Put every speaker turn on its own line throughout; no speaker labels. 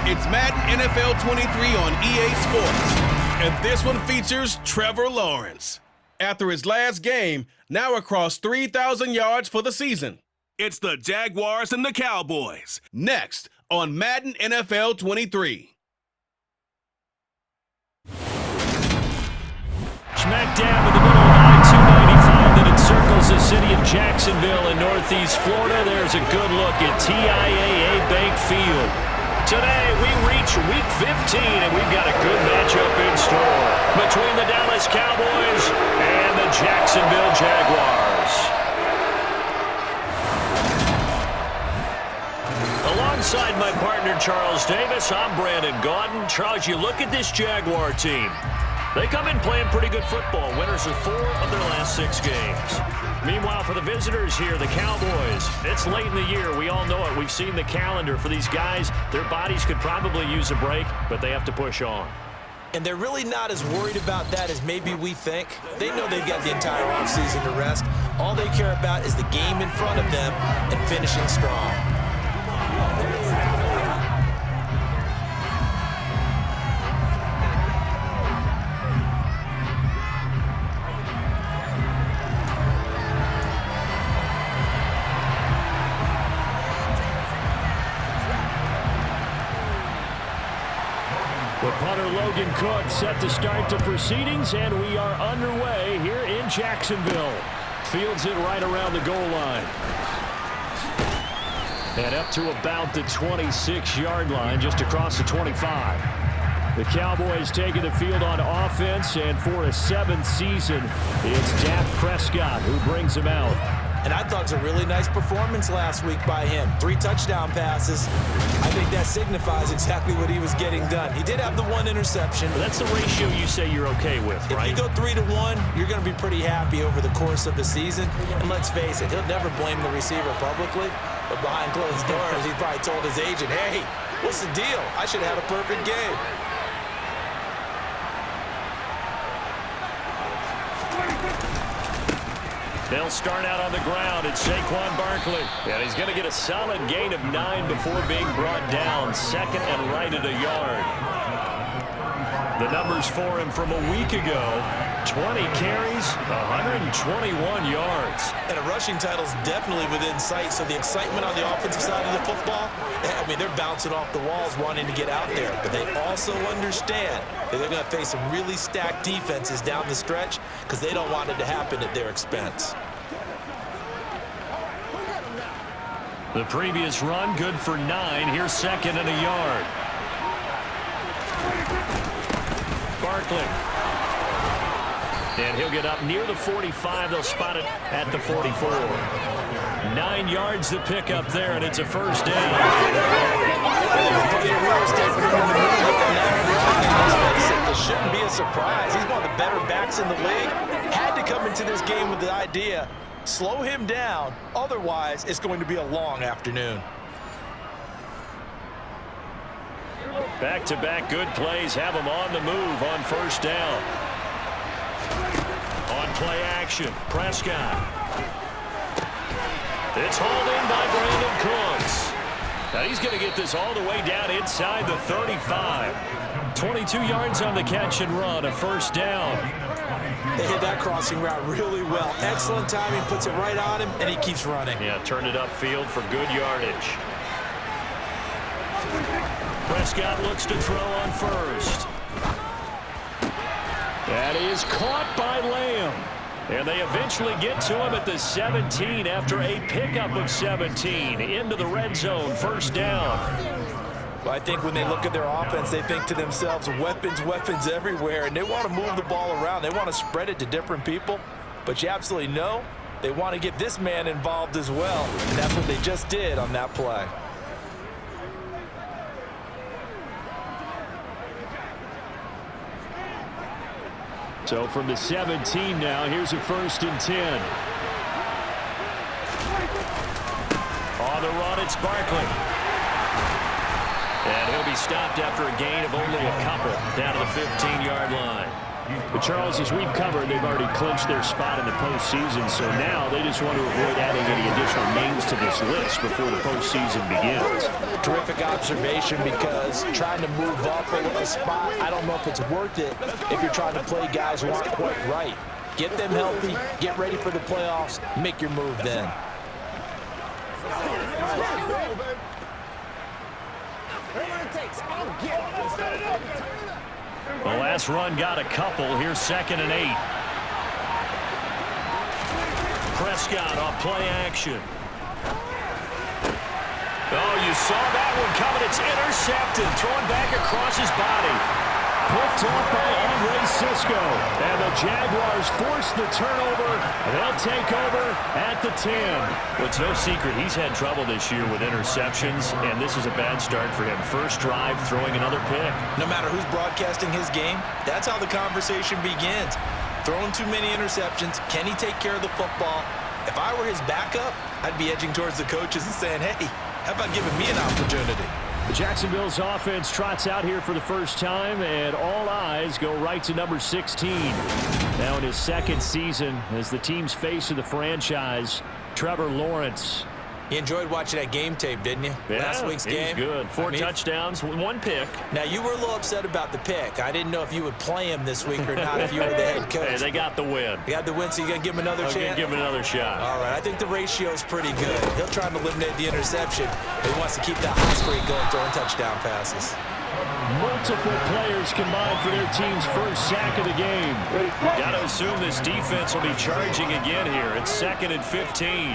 It's Madden NFL 23 on EA Sports. And this one features Trevor Lawrence. After his last game, now across 3,000 yards for the season. It's the Jaguars and the Cowboys. Next on Madden NFL 23.
Smack dab in the middle of I-295 that encircles the city of Jacksonville in northeast Florida. There's a good look at TIAA Bank Field. Today we reach Week 15, and we've got a good matchup in store between the Dallas Cowboys and the Jacksonville Jaguars. Alongside my partner Charles Davis, I'm Brandon Goin. Charles, you look at this Jaguar team. They come in playing pretty good football. Winners of 4 of their last 6 games. Meanwhile, for the visitors here, the Cowboys, it's late in the year. We all know it. We've seen the calendar for these guys. Their bodies could probably use a break, but they have to push on.
And they're really not as worried about that as maybe we think. They know they've got the entire offseason to rest. All they care about is the game in front of them and finishing strong.
The punter Logan Cook set to start the proceedings, and we are underway here in Jacksonville. Fields it right around the goal line. And up to about the 26-yard line, just across the 25. The Cowboys taking the field on offense, and for a 7th season, it's Dak Prescott who brings them out.
And I thought it was a really nice performance last week by him. 3 touchdown passes. I think that signifies exactly what he was getting done. He did have the 1 interception.
But that's the ratio you say you're okay with, right?
If you go 3-1, you're going to be pretty happy over the course of the season. And let's face it, he'll never blame the receiver publicly. But behind closed doors, he probably told his agent, hey, what's the deal? I should have had a perfect game.
They'll start out on the ground. It's Saquon Barkley. And he's going to get a solid gain of 9 before being brought down. Second and right at a yard. The numbers for him from a week ago. 20 carries, 121 yards.
And a rushing title's definitely within sight, so the excitement on the offensive side of the football, I mean, they're bouncing off the walls wanting to get out there. But they also understand that they're going to face some really stacked defenses down the stretch because they don't want it to happen at their expense.
The previous run, good for 9. Here's second and a yard. Barkley. And he'll get up near the 45. They'll spot it at the 44. 9 yards to pick up there, and it's a first down.
It shouldn't be a surprise. He's one of the better backs in the league. Had to come into this game with the idea, slow him down. Otherwise, it's going to be a long afternoon.
Back-to-back good plays have him on the move on first down. On play action, Prescott. It's hauled in by Brandon Cooks. Now he's going to get this all the way down inside the 35. 22 yards on the catch and run, a first down.
They hit that crossing route really well. Excellent timing, puts it right on him, and he keeps running.
Yeah, turned it upfield for good yardage. Prescott looks to throw on first. That is caught by Lamb. And they eventually get to him at the 17 after a pickup of 17. Into the red zone, first down.
Well, I think when they look at their offense, they think to themselves, weapons, weapons everywhere, and they want to move the ball around. They want to spread it to different people. But you absolutely know they want to get this man involved as well, and that's what they just did on that play.
So from the 17 now, here's a 1st and 10. On the run, it's Barkley. And he'll be stopped after a gain of only a couple down to the 15-yard line. But Charles, as we've covered, they've already clinched their spot in the postseason, so now they just want to avoid adding any additional names to this list before the postseason begins.
Terrific observation, because trying to move up a spot, I don't know if it's worth it if you're trying to play guys who aren't quite right. Get them healthy, get ready for the playoffs, make your move then.
The last run got a couple. Here's 2nd and 8. Prescott off play action. Oh, you saw that one coming. It's intercepted. Throwing back across his body. Picked off by Andre Cisco. And the Jaguars force the turnover. They'll take over at the 10. Well, it's no secret he's had trouble this year with interceptions, and this is a bad start for him. First drive, throwing another pick.
No matter who's broadcasting his game, that's how the conversation begins. Throwing too many interceptions. Can he take care of the football? If I were his backup, I'd be edging towards the coaches and saying, hey, how about giving me an opportunity?
Jacksonville's offense trots out here for the first time, and all eyes go right to number 16. Now in his 2nd season as the team's face of the franchise, Trevor Lawrence.
You enjoyed watching that game tape, didn't you?
Yeah,
Last week's game.
Good. 4 touchdowns, 1 pick.
Now, you were a little upset about the pick. I didn't know if you would play him this week or not if you were the head coach.
Hey, they got the win.
You got the win, so you're going to give him another chance?
I'm going to give him another shot.
All right, I think the ratio is pretty good. He'll try to eliminate the interception, but he wants to keep that hot streak going, throwing touchdown passes.
Multiple players combined for their team's first sack of the game. Got to assume this defense will be charging again here. It's 2nd and 15.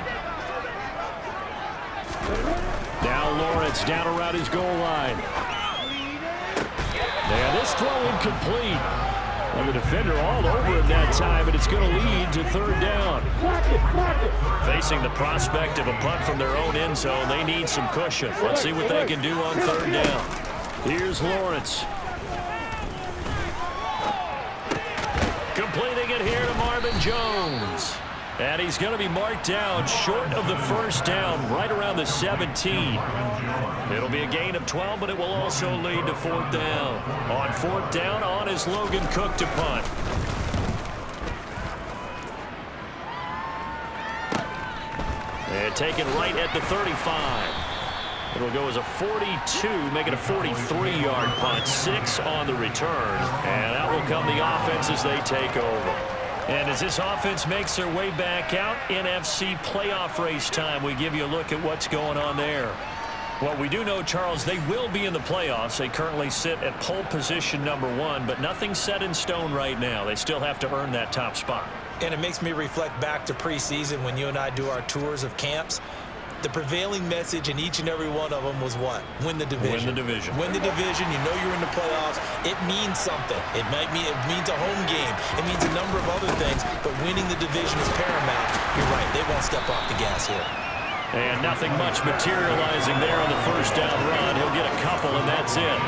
Now Lawrence down around his goal line. Now this throw incomplete. And the defender all over him that time, and it's going to lead to 3rd down. Facing the prospect of a punt from their own end zone, they need some cushion. Let's see what they can do on 3rd down. Here's Lawrence. Completing it here to Marvin Jones. And he's going to be marked down short of the 1st down, right around the 17. It'll be a gain of 12, but it will also lead to 4th down. On 4th down, on is Logan Cook to punt. And taken right at the 35. It'll go as a 42, make it a 43-yard punt. 6 on the return. And out will come the offense as they take over. And as this offense makes their way back out, NFC playoff race time, we give you a look at what's going on there. Well, we do know, Charles, they will be in the playoffs. They currently sit at pole position number 1, but nothing's set in stone right now. They still have to earn that top spot.
And it makes me reflect back to preseason when you and I do our tours of camps. The prevailing message in each and every one of them was what? Win the division.
Win the division.
Win the division. You know you're in the playoffs. It means something. It means a home game. It means a number of other things, but winning the division is paramount. You're right. They won't step off the gas here.
And nothing much materializing there on the 1st down run. He'll get a couple, and that's it.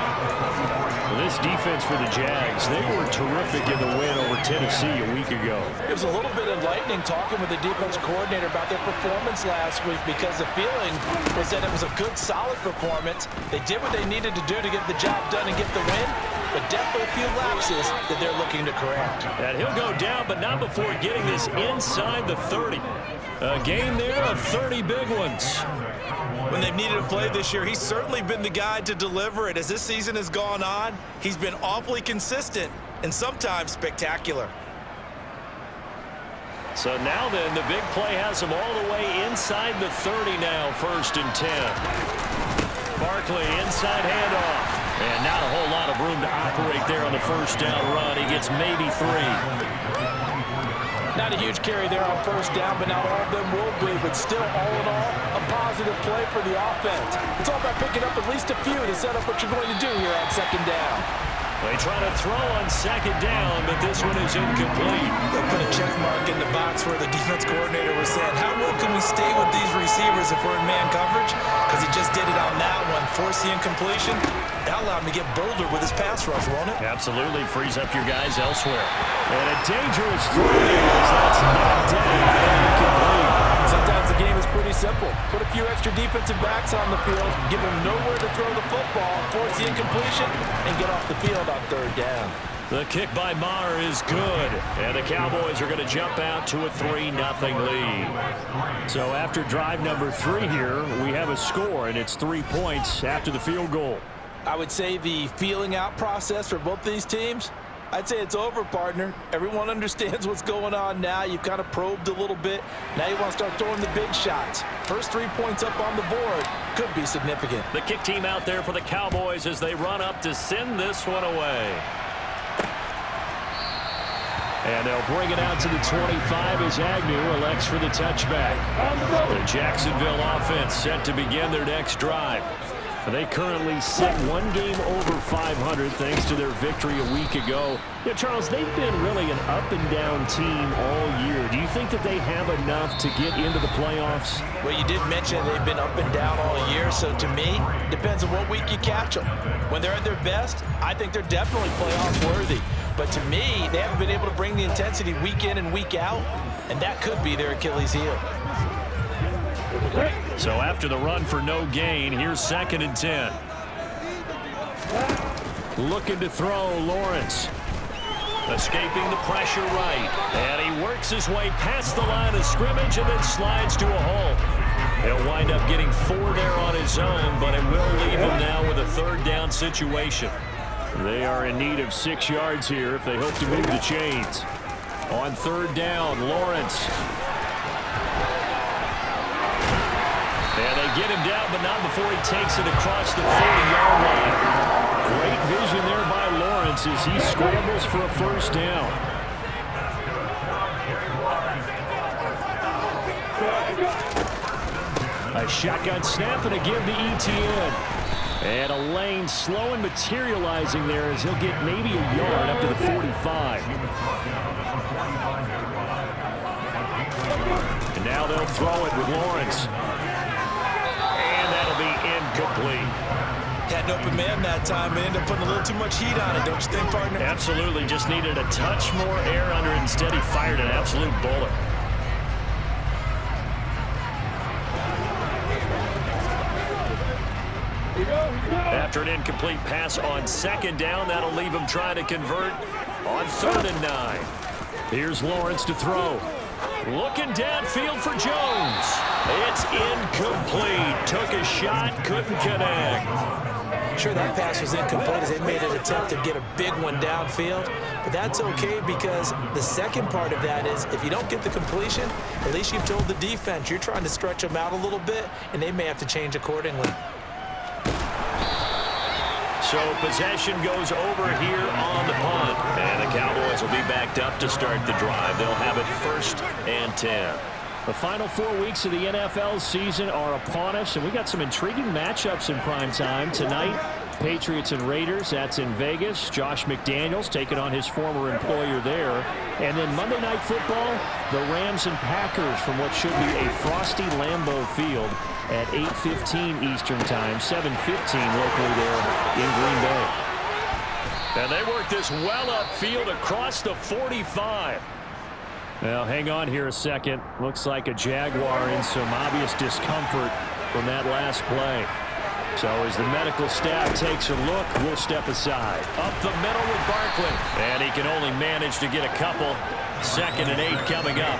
Well, this defense for the Jags, they were terrific in the win over Tennessee a week ago.
It was a little bit enlightening talking with the defense coordinator about their performance last week, because the feeling was that it was a good, solid performance. They did what they needed to do to get the job done and get the win, but definitely a few lapses that they're looking to correct.
And he'll go down, but not before getting this inside the 30. A game there of 30 big ones.
When they've needed a play this year, he's certainly been the guy to deliver it. As this season has gone on, he's been awfully consistent and sometimes spectacular.
So now then, the big play has him all the way inside the 30 now, 1st and 10. Barkley, inside handoff. And not a whole lot of room to operate there on the 1st down run. He gets maybe 3.
Not a huge carry there on 1st down, but not all of them will be. But still, all in all, a positive play for the offense. It's all about picking up at least a few to set up what you're going to do here on 2nd down.
They try to throw on 2nd down, but this one is incomplete.
They'll put a check mark in the box where the defense coordinator was saying, how well can we stay with these receivers if we're in man coverage? Because he just did it on that one, forced the incompletion. That allowed him to get bolder with his pass rush, won't it?
Absolutely. Frees up your guys elsewhere. And a dangerous throw there as that's knocked down and incomplete.
Sometimes the game is pretty simple. Put a few extra defensive backs on the field, give them nowhere to throw the football, force the incompletion, and get off the field on 3rd down.
The kick by Maher is good, and the Cowboys are going to jump out to a 3-0 lead. So after drive number 3 here, we have a score, and it's 3 points after the field goal.
I would say the feeling out process for both these teams, I'd say it's over, partner. Everyone understands what's going on now. You've kind of probed a little bit. Now you want to start throwing the big shots. First 3 points up on the board could be significant.
The kick team out there for the Cowboys as they run up to send this one away. And they'll bring it out to the 25 as Agnew elects for the touchback. The Jacksonville offense set to begin their next drive. They currently sit 1 game over 500 thanks to their victory a week ago. Yeah, Charles, they've been really an up-and-down team all year. Do you think that they have enough to get into the playoffs?
Well, you did mention they've been up and down all year, so to me, depends on what week you catch them. When they're at their best, I think they're definitely playoff worthy. But to me, they haven't been able to bring the intensity week in and week out, and that could be their Achilles heel.
So after the run for no gain, here's 2nd and 10. Looking to throw, Lawrence. Escaping the pressure right. And he works his way past the line of scrimmage and then slides to a hole. He'll wind up getting 4 there on his own, but it will leave him now with a 3rd down situation. They are in need of 6 yards here if they hope to move the chains. On 3rd down, Lawrence. And they get him down, but not before he takes it across the 40-yard line. Great vision there by Lawrence as he scrambles for a 1st down. A shotgun snap and a give to Etienne. And a lane slow and materializing there as he'll get maybe a yard up to the 45. And now they'll throw it with Lawrence. Incomplete.
Had an open man that time, but ended up putting a little too much heat on it, don't you think, partner?
Absolutely. Just needed a touch more air under it. Instead, he fired an absolute bullet. After an incomplete pass on 2nd down, that'll leave him trying to convert on 3rd and 9. Here's Lawrence to throw. Looking downfield for Jones. It's incomplete. Took a shot, couldn't connect.
Sure, that pass was incomplete as they made an attempt to get a big one downfield. But that's okay because the second part of that is if you don't get the completion, at least you've told the defense you're trying to stretch them out a little bit, and they may have to change accordingly.
So possession goes over here on the punt. And the Cowboys will be backed up to start the drive. They'll have it 1st and 10. The final 4 weeks of the NFL season are upon us, and we got some intriguing matchups in prime time. Tonight, Patriots and Raiders, that's in Vegas. Josh McDaniels taking on his former employer there. And then Monday Night Football, the Rams and Packers from what should be a frosty Lambeau Field at 8:15 Eastern Time, 7:15 locally there in Green Bay. And they work this well upfield across the 45. Now, hang on here a second. Looks like a Jaguar in some obvious discomfort from that last play. So as the medical staff takes a look, we'll step aside. Up the middle with Barkley. And he can only manage to get a couple. 2nd and 8 coming up.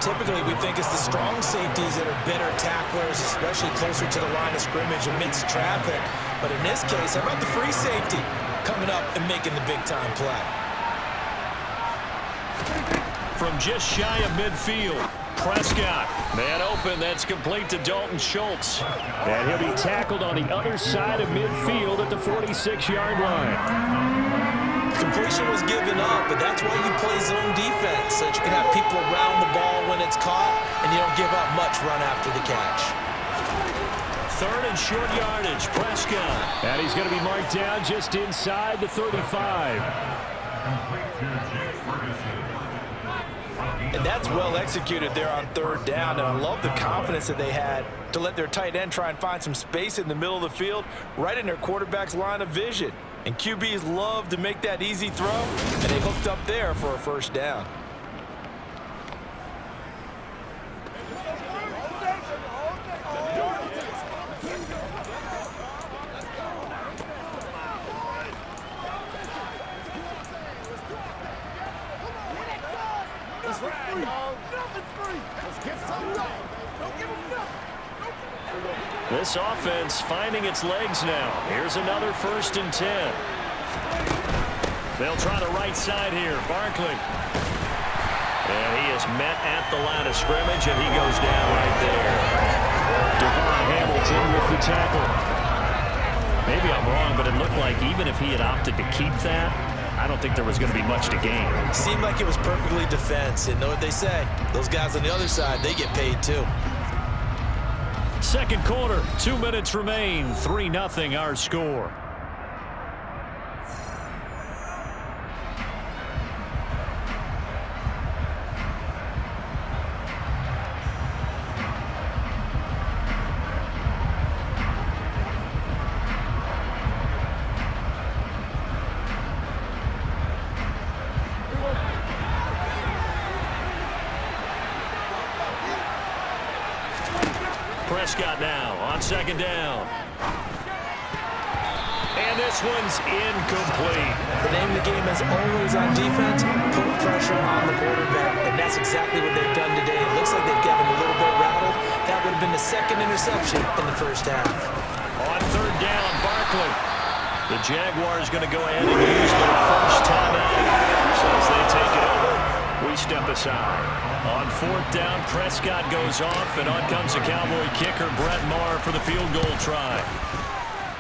Typically, we think it's the strong safeties that are better tacklers, especially closer to the line of scrimmage amidst traffic. But in this case, how about the free safety coming up and making the big-time play?
From just shy of midfield, Prescott. Man open, that's complete to Dalton Schultz. And he'll be tackled on the other side of midfield at the 46-yard line.
Completion was given up, but that's why you play zone defense, so that you can have people around the ball when it's caught, and you don't give up much run after the catch.
3rd and short yardage, Prescott. And he's going to be marked down just inside the 35.
And that's well executed there on 3rd down, and I love the confidence that they had to let their tight end try and find some space in the middle of the field, right in their quarterback's line of vision. And QBs love to make that easy throw, and they hooked up there for a 1st down.
This offense finding its legs now. Here's another 1st and 10. They'll try the right side here. Barkley. And he is met at the line of scrimmage, and he goes down right there. Devon Hamilton with the tackle. Maybe I'm wrong, but it looked like even if he had opted to keep that, I don't think there was going to be much to gain.
Seemed like it was perfectly defense. And know what they say? Those guys on the other side, they get paid too.
Second quarter, 2 minutes remain. 3-0 our score. Prescott now on 2nd down. And this one's incomplete.
The name of the game is always on defense, put pressure on the quarterback. And that's exactly what they've done today. It looks like they've got him a little bit rattled. That would have been the 2nd interception in the 1st half.
On 3rd down, Barkley. The Jaguars going to go ahead and use their first timeout. So as they take it over, we step aside. On 4th down, Prescott goes off, and on comes the Cowboy kicker, Brett Maher, for the field goal try.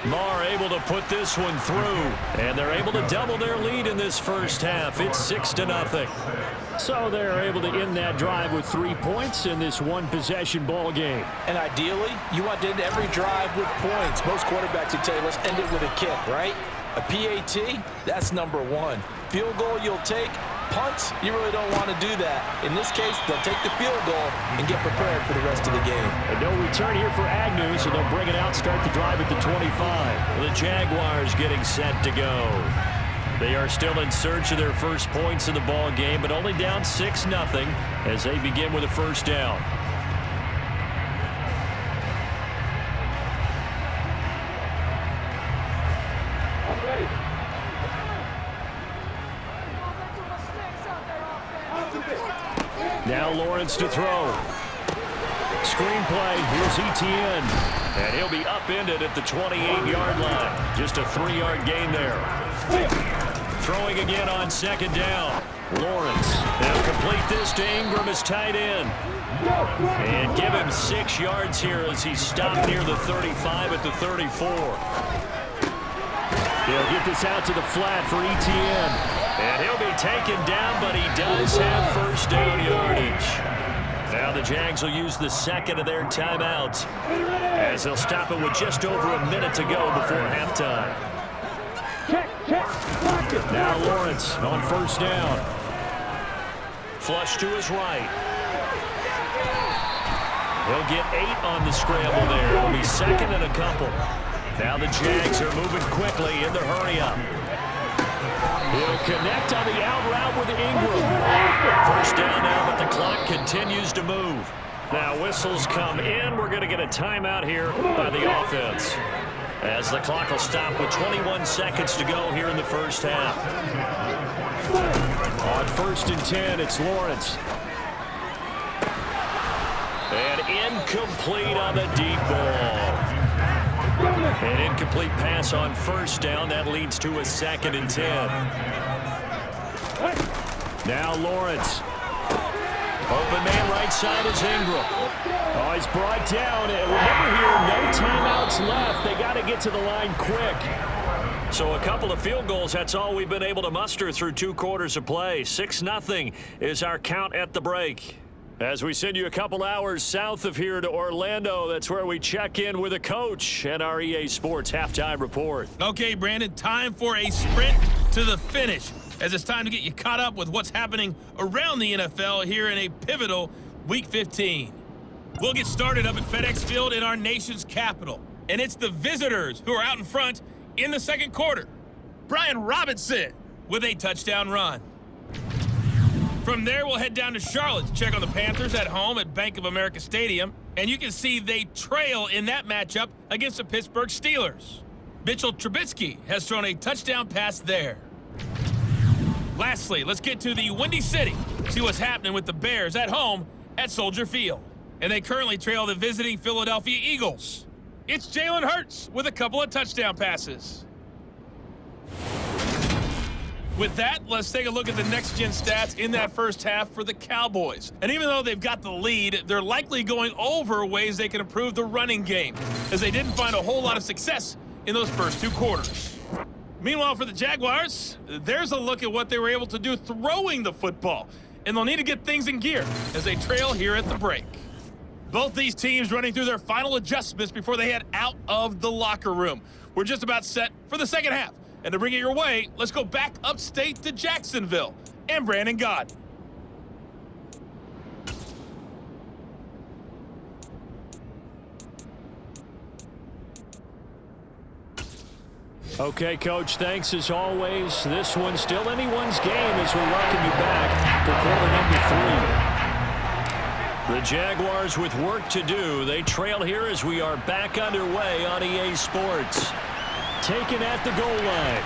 Maher able to put this one through, and they're able to double their lead in this 1st half. It's 6-0. So they're able to end that drive with 3 points in this one-possession ball game.
And ideally, you want to end every drive with points. Most quarterbacks would tell you, let's end it with a kick, right? A PAT, that's number 1. Field goal you'll take. Punts, you really don't want to do that. In this case, they'll take the field goal and get prepared for the rest of the game.
And no return here for Agnew, so they'll bring it out, start the drive at the 25. The Jaguars getting set to go. They are still in search of their first points in the ball game, but only down 6-0 as they begin with a 1st down. Now Lawrence to throw. Screenplay, here's Etienne. And he'll be upended at the 28-yard line. Just a 3-yard gain there. Throwing again on 2nd down. Lawrence. They'll complete this to Ingram as tight end. And give him 6 yards here as he stopped near the 35 at the 34. He'll get this out to the flat for Etienne. And he'll be taken down, but he does have 1st down yardage. Now the Jags will use the 2nd of their timeouts as they'll stop it with just over a minute to go before halftime. Now Lawrence on 1st down. Flush to his right. He'll get 8 on the scramble there. It'll be 2nd and a couple. Now the Jags are moving quickly in the hurry-up. He'll connect on the out route with Ingram. 1st down now, but the clock continues to move. Now whistles come in. We're going to get a timeout here by the offense, as the clock will stop with 21 seconds to go here in the 1st half. On 1st and 10, it's Lawrence. And incomplete on the deep ball. An incomplete pass on 1st down. That leads to a 2nd and 10. Now Lawrence. Open man right side is Ingram. Oh, he's brought down. And remember here, no timeouts left. They got to get to the line quick. So a couple of field goals, that's all we've been able to muster through 2 quarters of play. 6-0 is our count at the break. As we send you a couple hours south of here to Orlando, that's where we check in with a coach and our EA Sports halftime report.
Okay, Brandon, time for a sprint to the finish, as it's time to get you caught up with what's happening around the NFL here in a pivotal Week 15. We'll get started up at FedEx Field in our nation's capital, and it's the visitors who are out in front in the 2nd quarter. Brian Robinson with a touchdown run. From there, we'll head down to Charlotte to check on the Panthers at home at Bank of America Stadium. And you can see they trail in that matchup against the Pittsburgh Steelers. Mitchell Trubisky has thrown a touchdown pass there. Lastly, let's get to the Windy City, see what's happening with the Bears at home at Soldier Field. And they currently trail the visiting Philadelphia Eagles.
It's Jalen Hurts with a couple of touchdown passes. With that, let's take a look at the next-gen stats in that first half for the Cowboys. And even though they've got the lead, they're likely going over ways they can improve the running game, as they didn't find a whole lot of success in those first 2 quarters. Meanwhile, for the Jaguars, there's a look at what they were able to do throwing the football, and they'll need to get things in gear as they trail here at the break. Both these teams running through their final adjustments before they head out of the locker room. We're just about set for the second half. And to bring it your way, let's go back upstate to Jacksonville and Brandon Goin.
Okay, Coach, thanks as always. This one's still anyone's game as we welcome you back for quarter number 3. The Jaguars with work to do. They trail here as we are back underway on EA Sports. Taken at the goal line.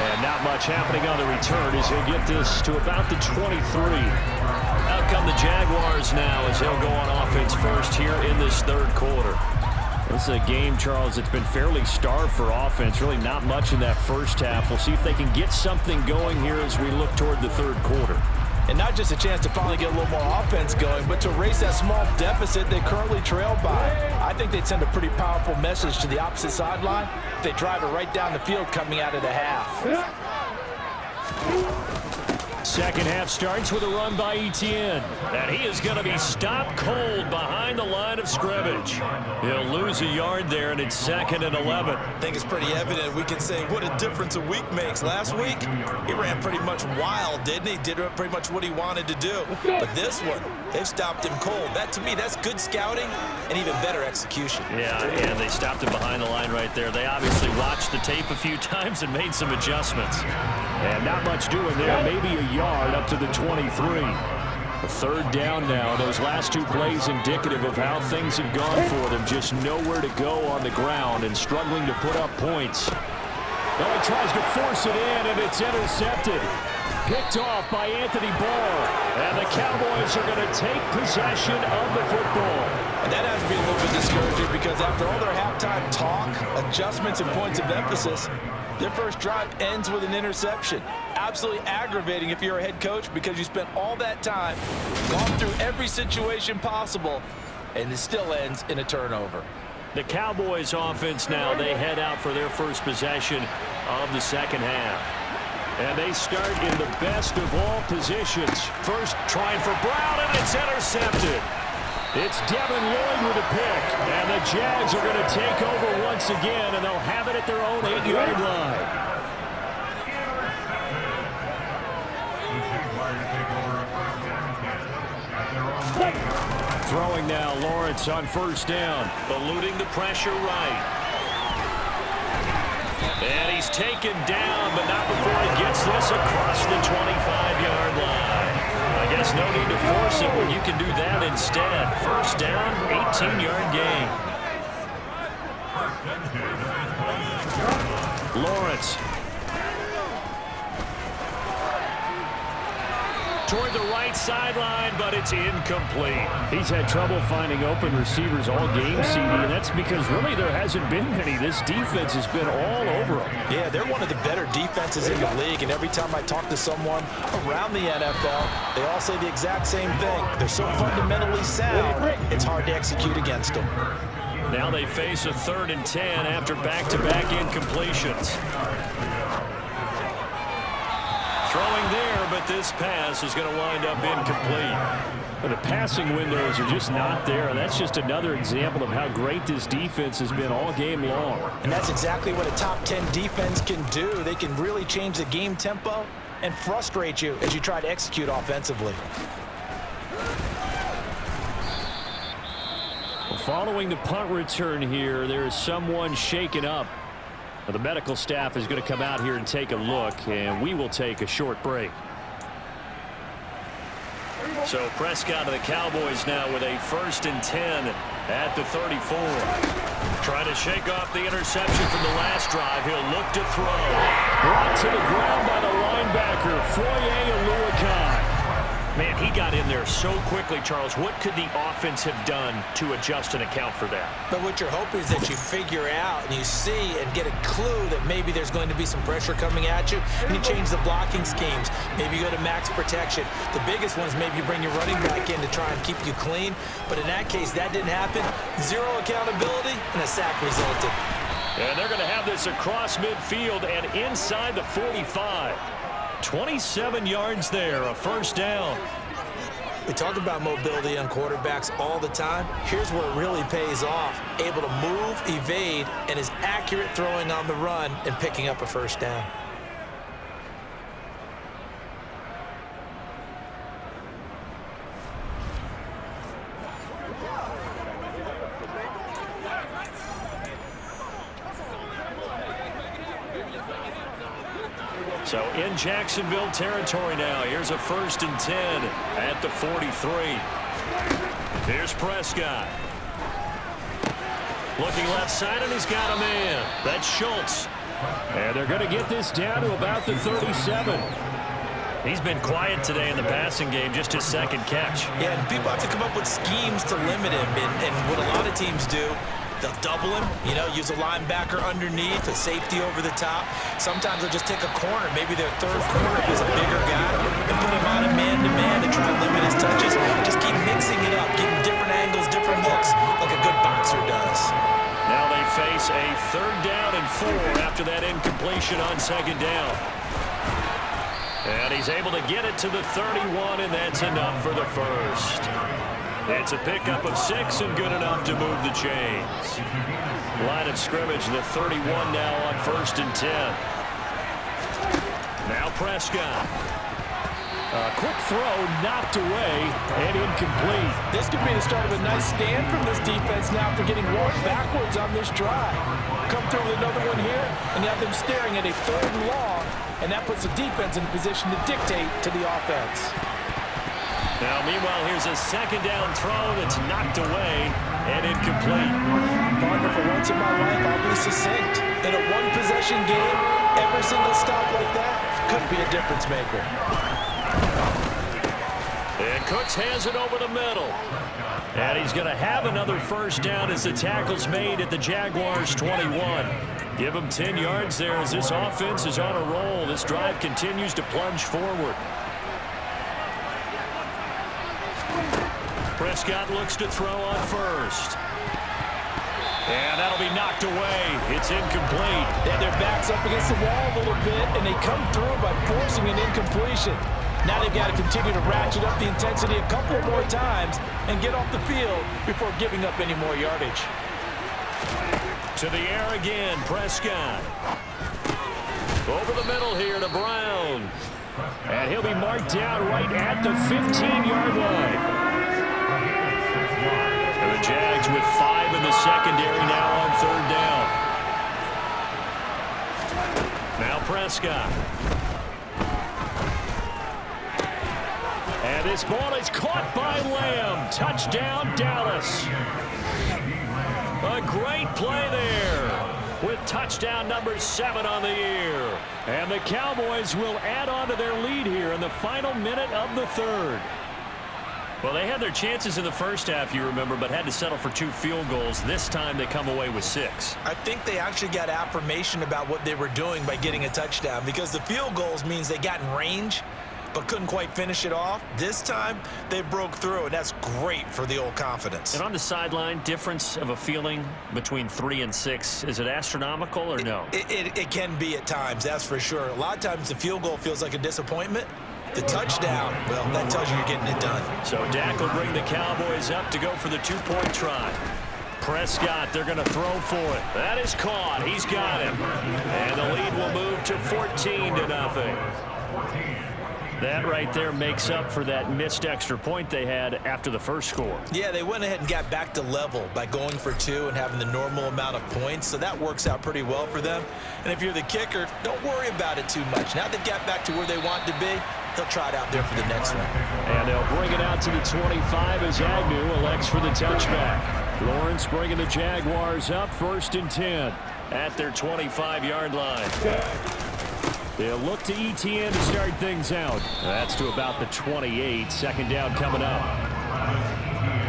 And not much happening on the return as he'll get this to about the 23. Out come the Jaguars now as they'll go on offense first here in this third quarter. This is a game, Charles, that's been fairly starved for offense. Really not much in that first half. We'll see if they can get something going here as we look toward the third quarter.
And not just a chance to finally get a little more offense going, but to erase that small deficit they currently trail by. I think they'd send a pretty powerful message to the opposite sideline if they drive it right down the field coming out of the half.
Second half starts with a run by Etienne. And he is going to be stopped cold behind the line of scrimmage. He'll lose a yard there, and it's 2nd and 11.
I think it's pretty evident. We can say what a difference a week makes. Last week, he ran pretty much wild, didn't he? Did pretty much what he wanted to do. But this one, they've stopped him cold. That, to me, that's good scouting and even better execution.
Yeah, and they stopped him behind the line right there. They obviously watched the tape a few times and made some adjustments. And not much doing there. Maybe a yard up to the 23. A third down now. Those last 2 plays indicative of how things have gone for them. Just nowhere to go on the ground and struggling to put up points. Well, he tries to force it in, and it's intercepted. Picked off by Anthony Barr. And the Cowboys are going to take possession of the football.
And that has to be a little bit discouraging because after all their halftime talk, adjustments, and points of emphasis, their first drive ends with an interception. Absolutely aggravating if you're a head coach because you spent all that time, gone through every situation possible, and it still ends in a turnover.
The Cowboys offense now, they head out for their first possession of the second half. And they start in the best of all positions. First trying for Brown, and it's intercepted. It's Devin Lloyd with a pick, and the Jags are going to take over once again, and they'll have it at their own 8-yard line. Throwing now, Lawrence on first down. Eluding the pressure right. And he's taken down, but not before he gets this across the 25-yard line. I guess no need to force it when you can do that instead. First down, 18-yard gain. Lawrence. Toward the right sideline, but it's incomplete. He's had trouble finding open receivers all game, CD, and that's because really there hasn't been many. This defense has been all over them.
Yeah, they're one of the better defenses in the league, and every time I talk to someone around the NFL, they all say the exact same thing. They're so fundamentally sound, it's hard to execute against them.
Now they face a 3rd and 10 after back-to-back incompletions. Throwing there, but this pass is going to wind up incomplete. But the passing windows are just not there. And that's just another example of how great this defense has been all game long.
And that's exactly what a top 10 defense can do. They can really change the game tempo and frustrate you as you try to execute offensively.
Well, following the punt return here, there is someone shaken up. The medical staff is going to come out here and take a look, and we will take a short break. So Prescott of the Cowboys now with a 1st and 10 at the 34. Trying to shake off the interception from the last drive. He'll look to throw. Brought to the ground by the linebacker, Foye Oluokun. Man, he got in there so quickly, Charles. What could the offense have done to adjust and account for that?
But what you're hoping is that you figure out and you see and get a clue that maybe there's going to be some pressure coming at you, and you change the blocking schemes. Maybe you go to max protection. The biggest one is maybe you bring your running back in to try and keep you clean. But in that case, that didn't happen. Zero accountability, and a sack resulted.
And they're going to have this across midfield and inside the 45. 27 yards there, a first down.
We talk about mobility on quarterbacks all the time. Here's where it really pays off. Able to move, evade, and is accurate throwing on the run and picking up a first down.
So in Jacksonville territory now. Here's a 1st and 10 at the 43. Here's Prescott. Looking left side, and he's got a man. That's Schultz. And they're going to get this down to about the 37. He's been quiet today in the passing game, just his second catch.
Yeah, and people have to come up with schemes to limit him. And what a lot of teams do, they'll double him, use a linebacker underneath, a safety over the top. Sometimes they'll just take a corner. Maybe their third corner is a bigger guy and put him on a man-to-man to try and limit his touches. Just keep mixing it up, getting different angles, different looks, like a good boxer does.
Now they face a 3rd down and 4 after that incompletion on 2nd down. And he's able to get it to the 31, and that's enough for the first. It's a pickup of 6 and good enough to move the chains. Line of scrimmage, the 31 now on 1st and 10. Now Prescott. A quick throw knocked away and incomplete.
This could be the start of a nice stand from this defense now after getting walked backwards on this drive. Come through with another one here, and you have them staring at a 3rd and long, and that puts the defense in a position to dictate to the offense.
Now, meanwhile, here's a 2nd down throw that's knocked away and incomplete.
Partner, for once in my life, I'll be succinct. In a one-possession game, every single stop like that could be a difference maker.
And Cooks has it over the middle. And he's going to have another first down as the tackle's made at the Jaguars' 21. Give him 10 yards there as this offense is on a roll. This drive continues to plunge forward. Prescott looks to throw on first. And that'll be knocked away. It's incomplete.
Yeah, their back's up against the wall a little bit, and they come through by forcing an incompletion. Now they've got to continue to ratchet up the intensity a couple more times and get off the field before giving up any more yardage.
To the air again, Prescott. Over the middle here to Brown. And he'll be marked down right at the 15-yard line. And the Jags with 5 in the secondary now on 3rd down. Now Prescott. And this ball is caught by Lamb. Touchdown, Dallas. A great play there with touchdown number 7 on the year. And the Cowboys will add on to their lead here in the final minute of the 3rd. Well, they had their chances in the first half, you remember, but had to settle for 2 field goals. This time they come away with 6.
I think they actually got affirmation about what they were doing by getting a touchdown, because the field goals means they got in range but couldn't quite finish it off. This time, they broke through, and that's great for the old confidence.
And on the sideline, difference of a feeling between 3 and 6, is it astronomical or no?
It can be at times, that's for sure. A lot of times the field goal feels like a disappointment. The touchdown, well, that tells you you're getting it done.
So Dak will bring the Cowboys up to go for the 2-point try. Prescott, they're going to throw for it. That is caught. He's got him. And the lead will move to 14-0. That right there makes up for that missed extra point they had after the first score.
Yeah, they went ahead and got back to level by going for 2 and having the normal amount of points, so that works out pretty well for them. And if you're the kicker, don't worry about it too much. Now they've got back to where they want to be, they'll try it out there for the next one.
And they'll bring it out to the 25 as Agnew elects for the touchback. Lawrence bringing the Jaguars up 1st and 10 at their 25-yard line. They'll look to ETN to start things out. That's to about the 28. Second down coming up.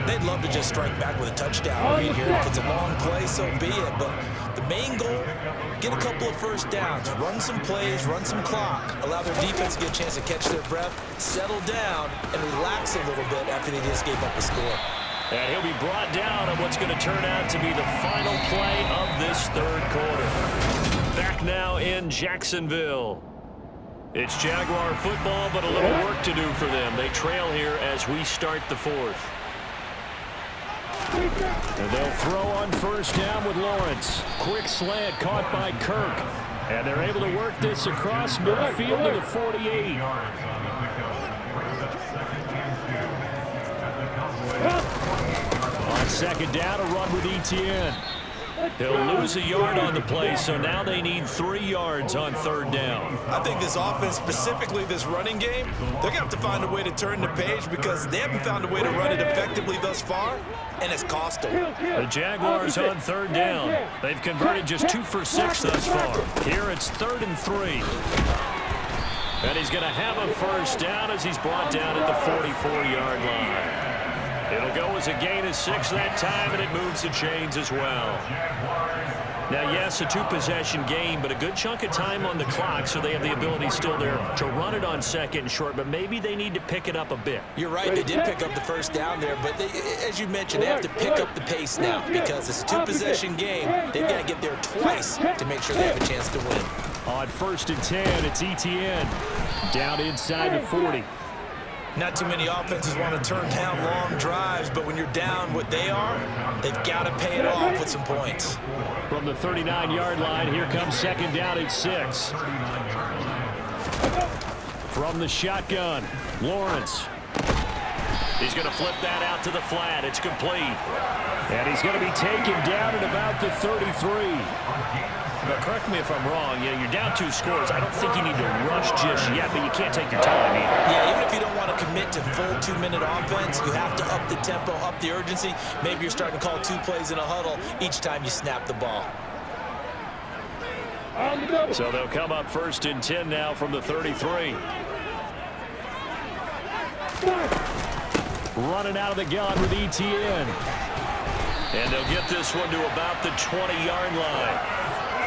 They'd love to just strike back with a touchdown right here. If it's a long play, so be it. But the main goal, get a couple of first downs, run some plays, run some clock, allow their defense to get a chance to catch their breath, settle down, and relax a little bit after they just gave up a score.
And he'll be brought down on what's going to turn out to be the final play of this third quarter. Back now in Jacksonville. It's Jaguar football, but a little work to do for them. They trail here as we start the fourth. And they'll throw on first down with Lawrence. Quick slant caught by Kirk. And they're able to work this across midfield to the 48. On second down, a run with ETN. They'll lose a yard on the play, so now they need 3 yards on third down.
I think this offense, specifically this running game, they're going to have to find a way to turn the page because they haven't found a way to run it effectively thus far, and it's cost them.
The Jaguars on third down. They've converted just 2 for 6 thus far. Here it's 3rd and 3. And he's going to have a first down as he's brought down at the 44-yard line. It'll go as a gain of 6 that time, and it moves the chains as well. Now, yes, a 2-possession game, but a good chunk of time on the clock, so they have the ability still there to run it on second and short, but maybe they need to pick it up a bit.
You're right. They did pick up the first down there, but as you mentioned, they have to pick up the pace now because it's a 2-possession game. They've got to get there twice to make sure they have a chance to win.
On 1st and 10, it's ETN down inside the 40.
Not too many offenses want to turn down long drives, but when you're down what they are, they've got to pay it off with some points.
From the 39-yard line, here comes second down at 6. From the shotgun, Lawrence. He's going to flip that out to the flat. It's complete. And he's going to be taken down at about the 33. Now, correct me if I'm wrong. Yeah, you're down 2 scores. I don't think you need to rush just yet, but you can't take your time either.
Yeah, even if you don't want to commit to full 2-minute offense, you have to up the tempo, up the urgency. Maybe you're starting to call 2 plays in a huddle each time you snap the ball.
So they'll come up 1st and 10 now from the 33. Running out of the gun with ETN. And they'll get this one to about the 20-yard line.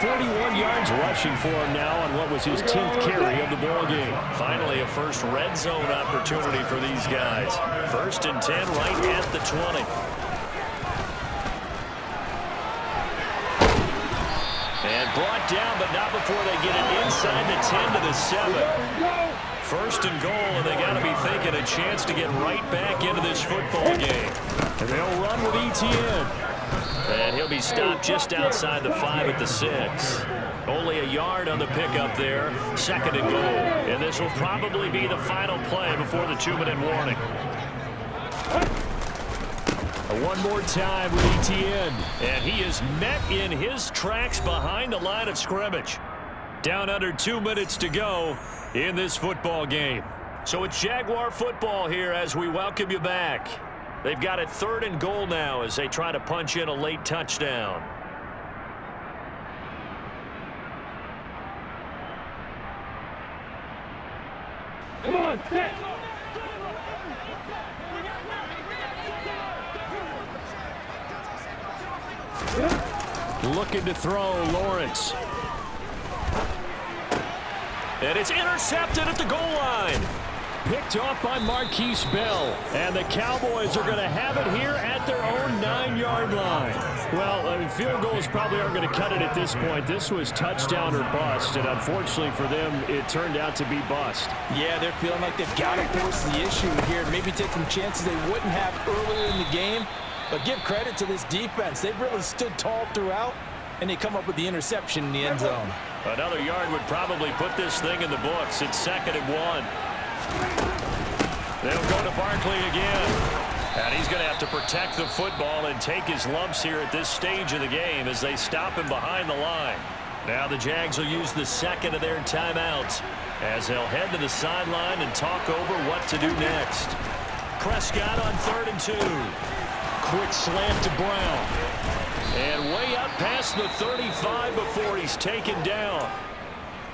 41 yards rushing for him now on what was his 10th carry of the ball game. Finally, a first red zone opportunity for these guys. 1st and 10 right at the 20. And brought down, but not before they get it inside the 10 to the 7. 1st and goal, and they got to be thinking a chance to get right back into this football game. And they'll run with ETN. And he'll be stopped just outside the 5 at the 6. Only a yard on the pickup there. 2nd and goal. And this will probably be the final play before the 2-minute warning. One more time with ETN. And he is met in his tracks behind the line of scrimmage. Down under 2 minutes to go in this football game. So it's Jaguar football here as we welcome you back. They've got it 3rd and goal now as they try to punch in a late touchdown.
Come on, set.
Looking to throw, Lawrence. And it's intercepted at the goal line. Picked off by Marquise Bell. And the Cowboys are going to have it here at their own 9-yard line. Well, I mean, field goals probably aren't going to cut it at this point. This was touchdown or bust, and unfortunately for them, it turned out to be bust.
Yeah, they're feeling like they've got to force the issue here. Maybe take some chances they wouldn't have earlier in the game. But give credit to this defense. They've really stood tall throughout, and they come up with the interception in the end zone.
Another yard would probably put this thing in the books. It's 2nd and 1. They'll go to Barkley again. And he's going to have to protect the football and take his lumps here at this stage of the game as they stop him behind the line. Now the Jags will use the 2nd of their timeouts as they'll head to the sideline and talk over what to do next. Prescott on 3rd and 2. Quick slant to Brown. And way up past the 35 before he's taken down.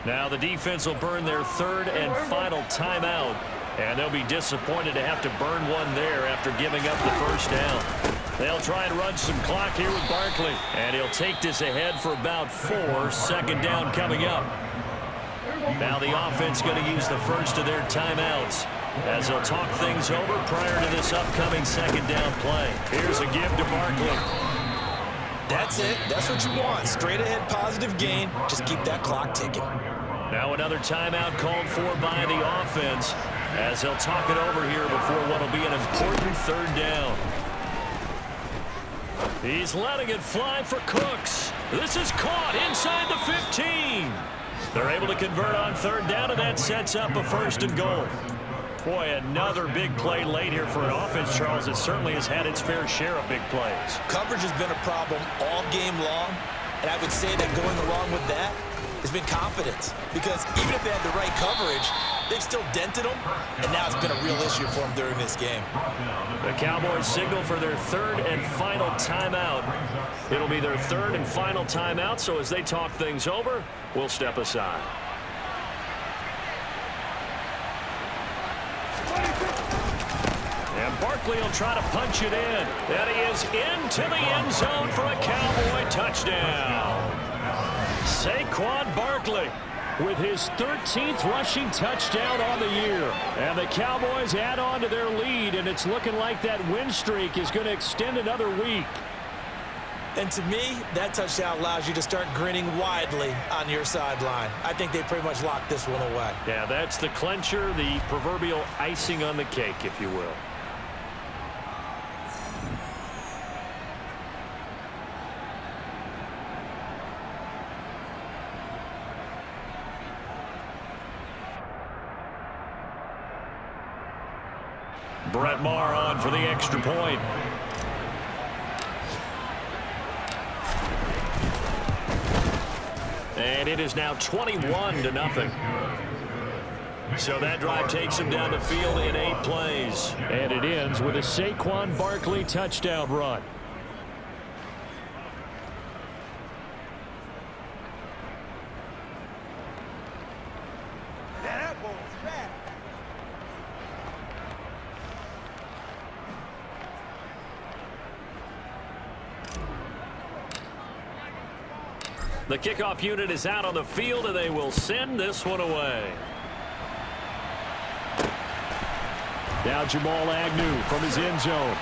Now the defense will burn their third and final timeout, and they'll be disappointed to have to burn one there after giving up the first down. They'll try and run some clock here with Barkley, and he'll take this ahead for about 4. Second down coming up. Now the offense going to use the first of their timeouts as they'll talk things over prior to this upcoming second down play. Here's a give to Barkley.
That's it. That's what you want. Straight ahead positive gain. Just keep that clock ticking.
Now another timeout called for by the offense as they'll talk it over here before what will be an important third down. He's letting it fly for Cooks. This is caught inside the 15. They're able to convert on third down, and that sets up a first and goal. Boy, another big play late here for an offense, Charles, that certainly has had its fair share of big plays.
Coverage has been a problem all game long, and I would say that going along with that has been confidence. Because even if they had the right coverage, they've still dented them, and now it's been a real issue for them during this game.
The Cowboys signal for their third and final timeout. It'll be their third and final timeout, so as they talk things over, we'll step aside. And Barkley will try to punch it in. And he is into the end zone for a Cowboy touchdown. Saquon Barkley with his 13th rushing touchdown on the year. And the Cowboys add on to their lead, and it's looking like that win streak is going to extend another week.
And to me, that touchdown allows you to start grinning widely on your sideline. I think they pretty much locked this one away.
Yeah, that's the clincher, the proverbial icing on the cake, if you will. Brett Maher on for the extra point. And it is now 21-0. So that drive takes him down the field in 8 plays. And it ends with a Saquon Barkley touchdown run. The kickoff unit is out on the field, and they will send this one away. Now Jamal Agnew from his end zone.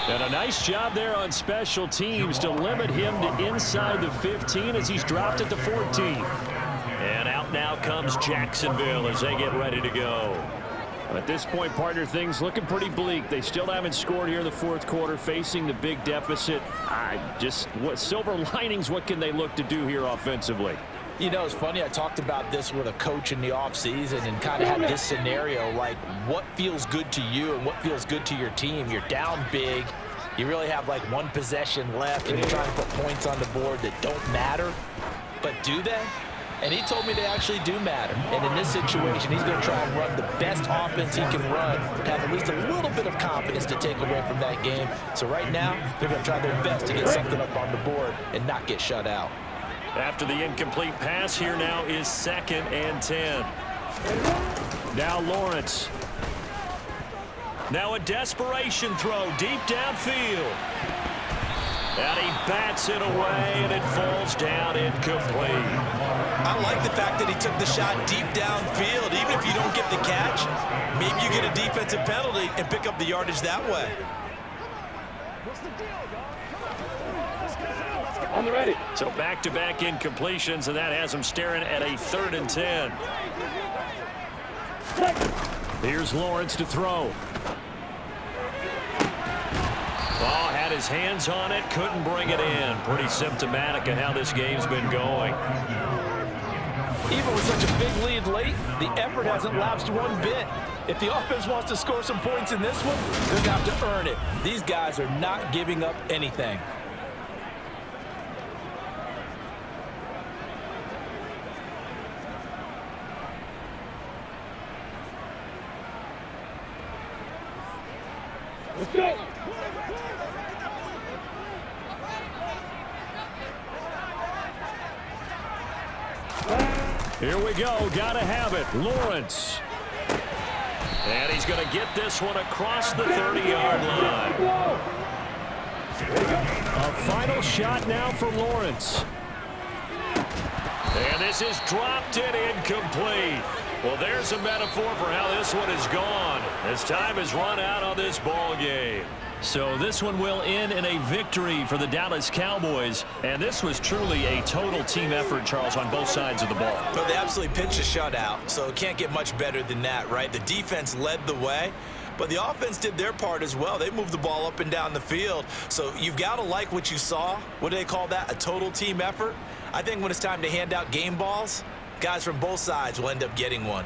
And a nice job there on special teams to limit him to inside the 15 as he's dropped it to 14. And out now comes Jacksonville as they get ready to go. At this point, partner, things looking pretty bleak. They still haven't scored here in the fourth quarter, facing the big deficit. What silver linings, what can they look to do here offensively?
You know, it's funny, I talked about this with a coach in the offseason and kind of had this scenario, like what feels good to you and what feels good to your team. You're down big. You really have like one possession left, and you're trying to put points on the board that don't matter. But do they? And he told me they actually do matter. And in this situation, he's going to try and run the best offense he can run, have at least a little bit of confidence to take away from that game. So right now, they're going to try their best to get something up on the board and not get shut out.
After the incomplete pass, here now is 2nd and 10. Now Lawrence. Now a desperation throw deep downfield. And he bats it away, and it falls down incomplete.
I like the fact that he took the shot deep downfield. Even if you don't get the catch, maybe you get a defensive penalty and pick up the yardage that way.
On the ready.
So back-to-back incompletions, and that has him staring at a 3rd and 10. Here's Lawrence to throw. Oh, had his hands on it, couldn't bring it in. Pretty symptomatic of how this game's been going.
Even with such a big lead late, the effort hasn't lapsed one bit. If the offense wants to score some points in this one, they're going to have to earn it. These guys are not giving up anything.
Let's go.
Here we go. Got to have it. Lawrence. And he's going to get this one across the 30-yard line. A final shot now for Lawrence. And this is dropped and incomplete. Well, there's a metaphor for how this one is gone, as time has run out on this ball game. So this one will end in a victory for the Dallas Cowboys. And this was truly a total team effort, Charles, on both sides of the ball.
But they absolutely pitched a shutout, so it can't get much better than that, right? The defense led the way, but the offense did their part as well. They moved the ball up and down the field. So you've got to like what you saw. What do they call that? A total team effort? I think when it's time to hand out game balls, guys from both sides will end up getting one.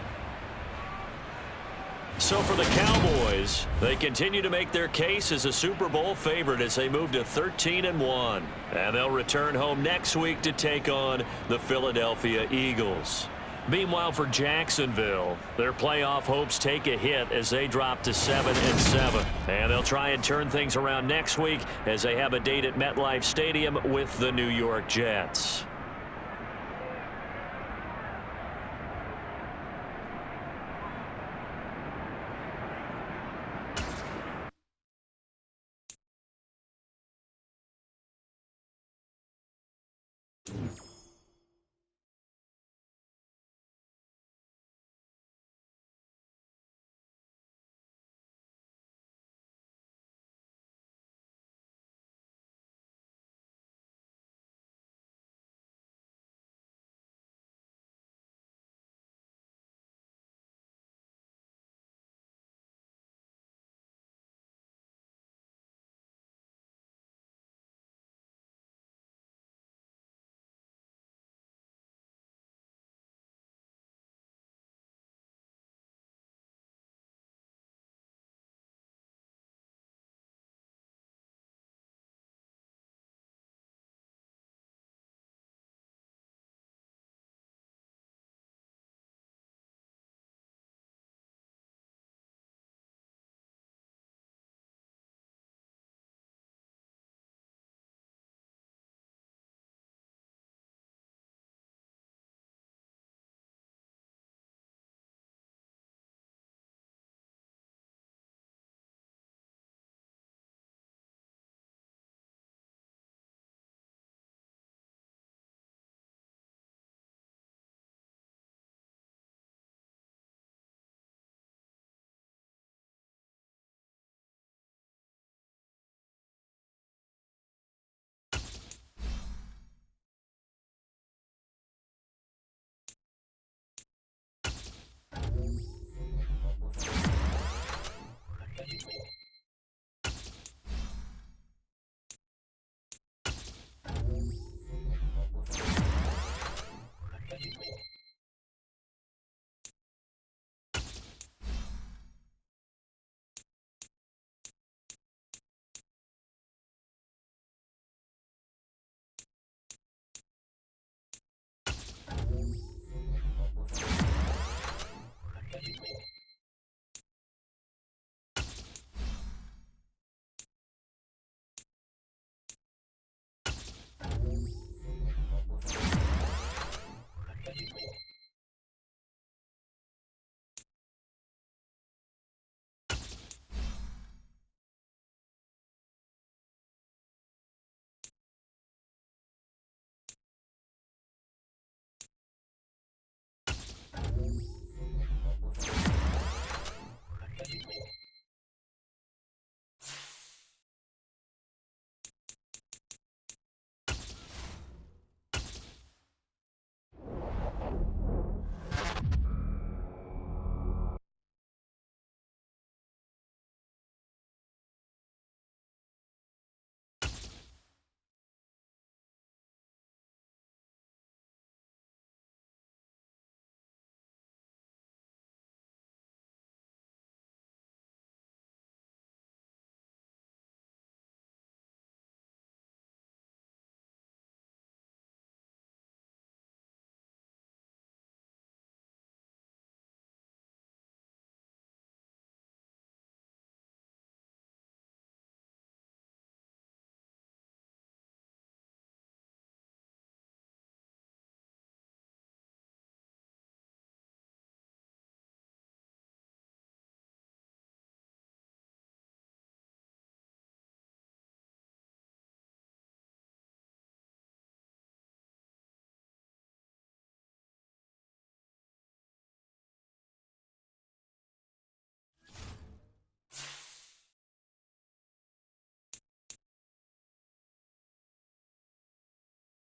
So for the Cowboys, they continue to make their case as a Super Bowl favorite as they move to 13-1. And they'll return home next week to take on the Philadelphia Eagles. Meanwhile, for Jacksonville, their playoff hopes take a hit as they drop to 7-7. And they'll try and turn things around next week as they have a date at MetLife Stadium with the New York Jets.